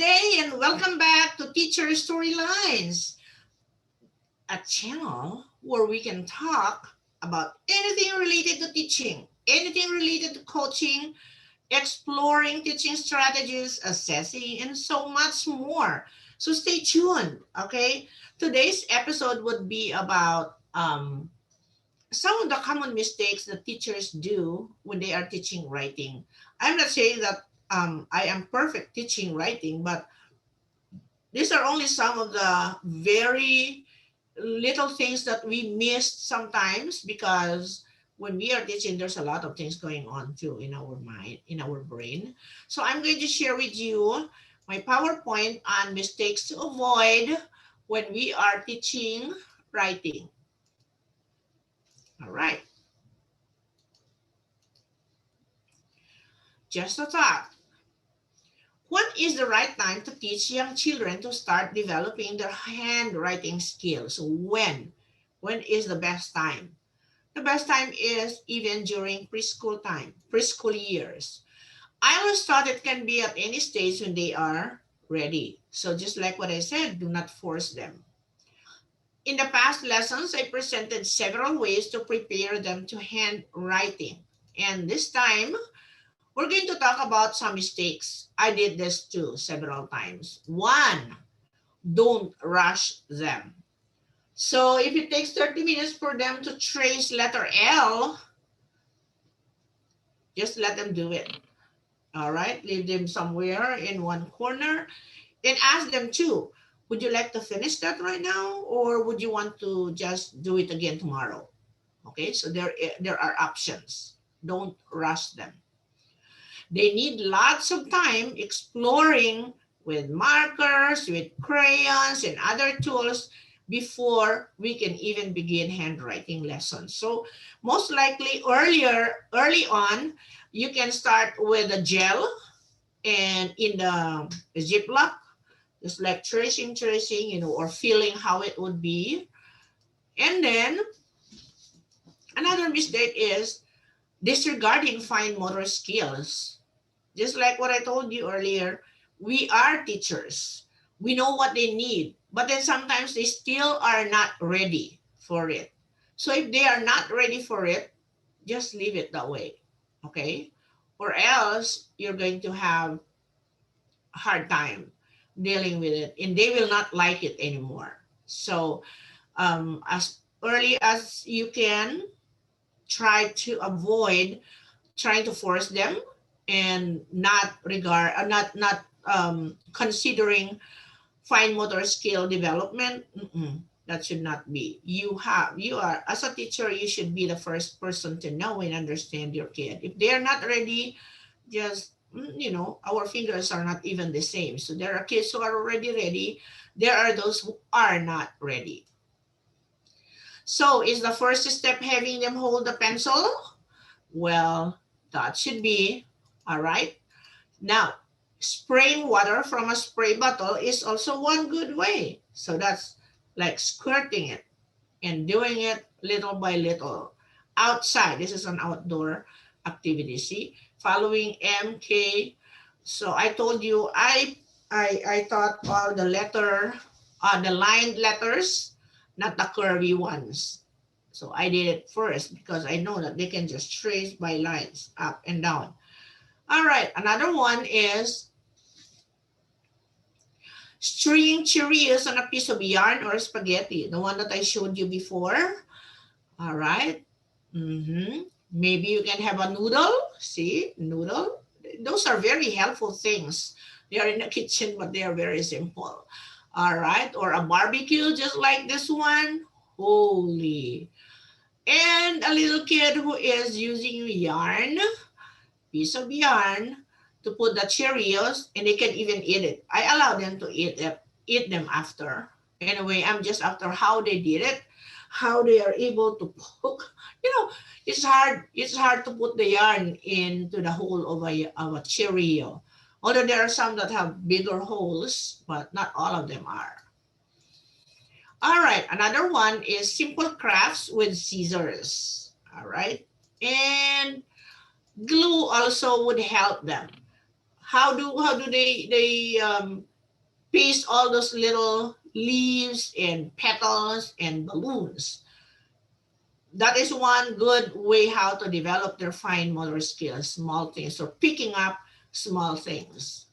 day and welcome back to Teacher Storylines, a channel where we can talk about anything related to teaching, anything related to coaching, exploring teaching strategies, assessing, and so much more. So stay tuned, okay? Today's episode would be about some of the common mistakes that teachers do when they are teaching writing. I'm not saying that I am perfect teaching writing, but these are only some of the very little things that we missed sometimes because when we are teaching, there's a lot of things going on too in our mind, in our brain. So I'm going to share with you my PowerPoint on mistakes to avoid when we are teaching writing. All right, just a thought. When is the right time to teach young children to start developing their handwriting skills? When? When is the best time? The best time is even during preschool time, preschool years. I always thought it can be at any stage when they are ready. So just like what I said, do not force them. In the past lessons, I presented several ways to prepare them to handwriting. And this time, we're going to talk about some mistakes. I did this too several times. One, don't rush them. So if it takes 30 minutes for them to trace letter L, just let them do it. All right, leave them somewhere in one corner and ask them too, would you like to finish that right now or would you want to just do it again tomorrow? Okay, so there are options. Don't rush them. They need lots of time exploring with markers, with crayons, and other tools before we can even begin handwriting lessons. So most likely early on, you can start with a gel and in the Ziploc, just like tracing, or feeling how it would be. And then another mistake is disregarding fine motor skills. Just like what I told you earlier, we are teachers. We know what they need, but then sometimes they still are not ready for it. So if they are not ready for it, just leave it that way, okay? Or else you're going to have a hard time dealing with it and they will not like it anymore. So as early as you can, try to avoid trying to force them and not considering fine motor skill development. That should not be. You are, as a teacher, you should be the first person to know and understand your kid. If they are not ready, just our fingers are not even the same. So there are kids who are already ready, there are those who are not ready. So is the first step having them hold the pencil? Well, that should be all right. Now, spraying water from a spray bottle is also one good way. So that's like squirting it and doing it little by little outside. This is an outdoor activity. See, following MK. So I told you I taught all the the lined letters, not the curvy ones. So I did it first because I know that they can just trace by lines up and down. All right, another one is stringing cheerios on a piece of yarn or spaghetti, the one that I showed you before. All right. Maybe you can have a noodle. See, noodle. Those are very helpful things. They are in the kitchen, but they are very simple. All right. Or a barbecue, just like this one. Holy. And a little kid who is using yarn, piece of yarn, to put the Cheerios, and they can even eat it. I allow them to eat them after. Anyway, I'm just after how they did it, how they are able to poke. It's hard. It's hard to put the yarn into the hole of a Cheerio. Although there are some that have bigger holes, but not all of them are. All right, another one is simple crafts with scissors. All right, and glue also would help them. how do they paste all those little leaves and petals and balloons. That is one good way how to develop their fine motor skills, small things, or picking up small things.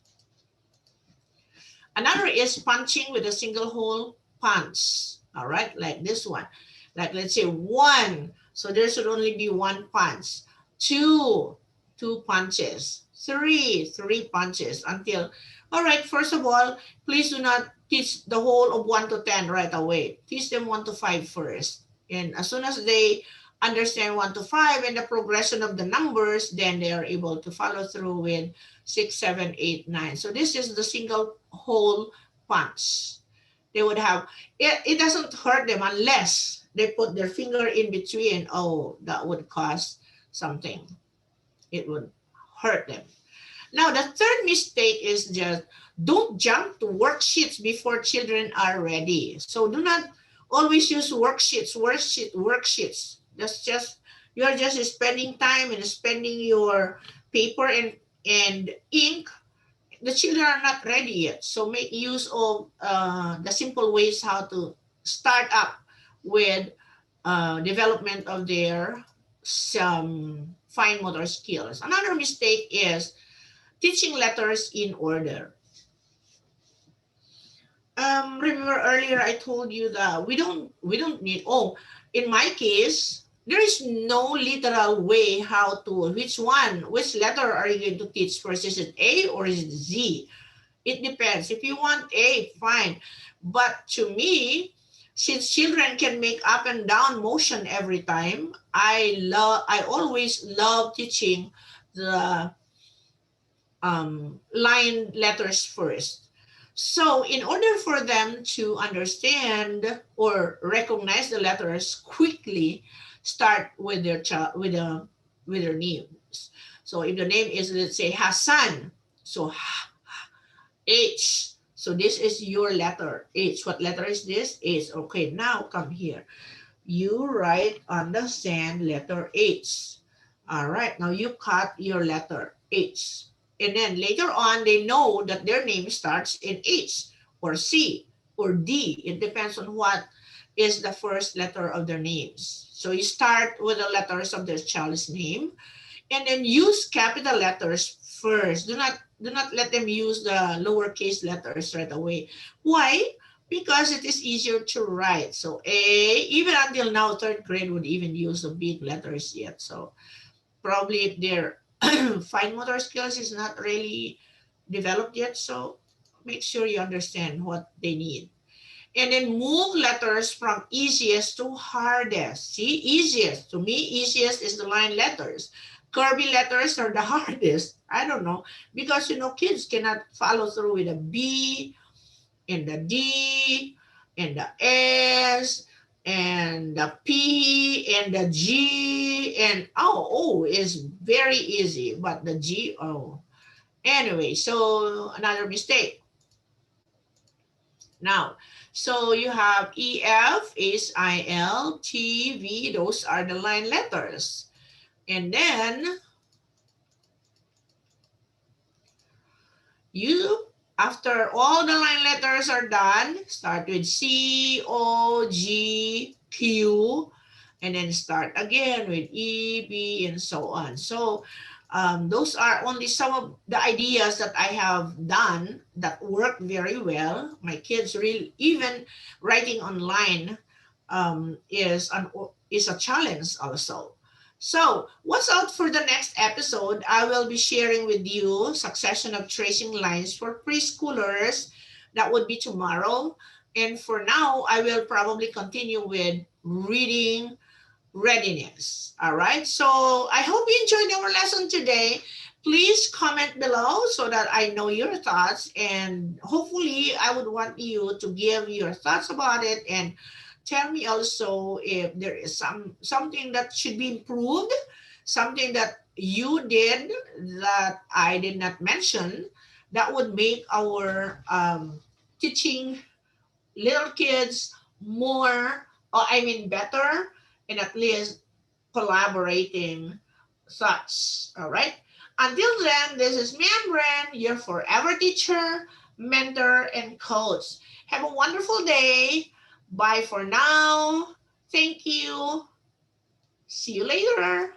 Another is punching with a single hole punch. All right, like this one. Like let's say one, so there should only be one punch. Two, two punches. Three punches until. All right, first of all, please do not teach the whole of 1 to 10 right away. Teach them 1 to 5 first. And as soon as they understand 1 to 5 and the progression of the numbers, then they are able to follow through with 6, 7, 8, 9. So this is the single hole punch. They would have, it doesn't hurt them unless they put their finger in between. Oh, that would cause something. It would hurt them. Now, the third mistake is just don't jump to worksheets before children are ready. So do not always use worksheets. That's just, you're just spending time and spending your paper and ink. The children are not ready yet. So make use of the simple ways how to start up with development of their some fine motor skills. Another mistake is teaching letters in order. Remember earlier I told you that we don't need, oh, in my case, there is no literal way how to, which letter are you going to teach first? Is it A or is it Z? It depends. If you want A, fine. But to me, since children can make up and down motion every time, I always love teaching the line letters first. So in order for them to understand or recognize the letters quickly, start with their child with their names. So if the name is, let's say, Hassan, so H. So this is your letter H. What letter is this? H. Okay, now come here. You write on the sand letter H. All right, now you cut your letter H. And then later on, they know that their name starts in H or C or D. It depends on what is the first letter of their names. So you start with the letters of their child's name and then use capital letters first. Do not let them use the lowercase letters right away. Why? Because it is easier to write. So A, even until now, third grade would even use the big letters yet. So probably if their fine motor skills is not really developed yet. So make sure you understand what they need. And then move letters from easiest to hardest. See, easiest. To me, easiest is the line letters. Curvy letters are the hardest. I don't know. Because, kids cannot follow through with a B and the D and the S and the P and the G and O is very easy. But the G, oh. Anyway, so another mistake. Now, so you have E, F, H, I, L, T, V. Those are the line letters. And then you, after all the line letters are done, start with C, O, G, Q, and then start again with E, B, and so on. So those are only some of the ideas that I have done that work very well. My kids really, even writing online is a challenge also. So what's out for the next episode? I will be sharing with you succession of tracing lines for preschoolers. That would be tomorrow. And for now, I will probably continue with reading readiness. All right. So I hope you enjoyed our lesson today. Please comment below so that I know your thoughts. And hopefully I would want you to give your thoughts about it and tell me also if there is something that should be improved, something that you did that I did not mention that would make our teaching little kids more, better, and at least collaborating thoughts. All right. Until then, this is me and Bren, your forever teacher, mentor, and coach. Have a wonderful day. Bye for now. Thank you. See you later.